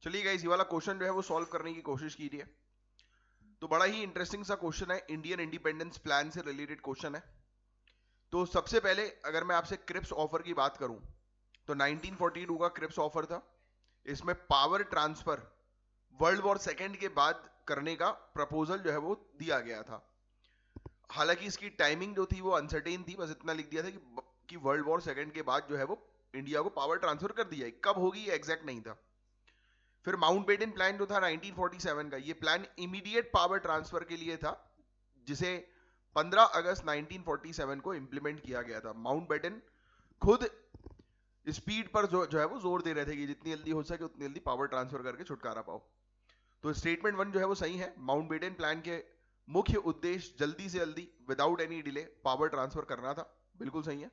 चलिए गाइस, ये वाला क्वेश्चन जो है वो सॉल्व करने की कोशिश कीजिए। तो बड़ा ही इंटरेस्टिंग सा क्वेश्चन है, इंडियन इंडिपेंडेंस प्लान से रिलेटेड क्वेश्चन है। तो सबसे पहले अगर मैं आपसे क्रिप्स ऑफर की बात करूं तो 1942 का क्रिप्स ऑफर था। इसमें power transfer world war second के बाद करने का प्रपोजल जो है वो दिया गया था। हालांकि इसकी टाइमिंग जो थी वो अनसर्टेन थी, बस इतना लिख दिया था कि वर्ल्ड वॉर सेकेंड के बाद जो है वो इंडिया को पावर ट्रांसफर कर दिया है, कब होगी ये एग्जैक्ट नहीं था। फिर माउंटबेटन प्लान जो था 1947 का, ये प्लान इमीडिएट पावर ट्रांसफर के लिए था, जिसे 15 अगस्त 1947 को इंप्लीमेंट किया गया था। माउंटबेटन खुद स्पीड पर जो है वो जोर दे रहे थे कि जितनी जल्दी हो सके उतनी जल्दी पावर ट्रांसफर करके छुटकारा पाओ। तो स्टेटमेंट वन जो है वो सही है। माउंटबेटन प्लान के मुख्य उद्देश्य जल्दी से जल्दी without any delay power transfer करना था, बिल्कुल सही है।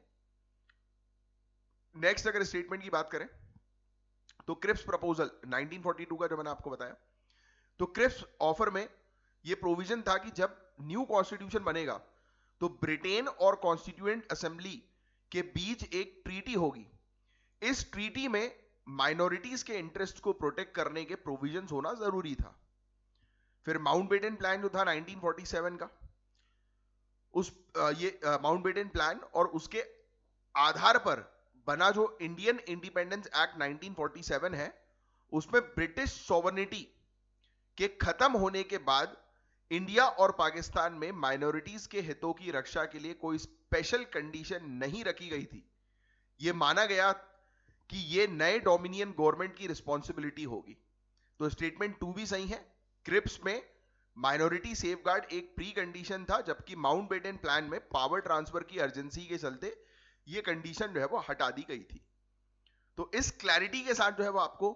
नेक्स्ट अगर स्टेटमेंट की बात करें तो क्रिप्स प्रपोजल 1942 का जो मैंने आपको बताया, तो क्रिप्स ऑफर में यह प्रोविजन था कि जब न्यू कॉन्स्टिट्यूशन बनेगा तो ब्रिटेन और कॉन्स्टिट्यूएंट असेंबली के बीच एक ट्रीटी होगी। इस ट्रीटी में माइनॉरिटीज के इंटरेस्ट को प्रोटेक्ट करने के प्रोविजंस होना जरूरी था। फिर माउंटबेटन प्लान जो था 1947 का, ये माउंटबेटन प्लान और उसके आधार पर बना जो इंडियन इंडिपेंडेंस एक्ट 1947 है, उसमें ब्रिटिश सॉवरेनिटी के खत्म होने के बाद इंडिया और पाकिस्तान में माइनॉरिटीज के हितों की रक्षा के लिए कोई स्पेशल कंडीशन नहीं रखी गई थी। यह माना गया कि यह नए डोमिनियन गवर्नमेंट की रिस्पॉन्सिबिलिटी होगी। तो स्टेटमेंट टू भी सही है। क्रिप्स में माइनॉरिटी सेफगार्ड एक प्री कंडीशन था, जबकि माउंटबेटन प्लान में पावर ट्रांसफर की अर्जेंसी के चलते ये कंडीशन जो है वो हटा दी गई थी। तो इस क्लैरिटी के साथ जो है वो आपको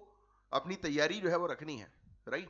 अपनी तैयारी जो है वो रखनी है, राइट।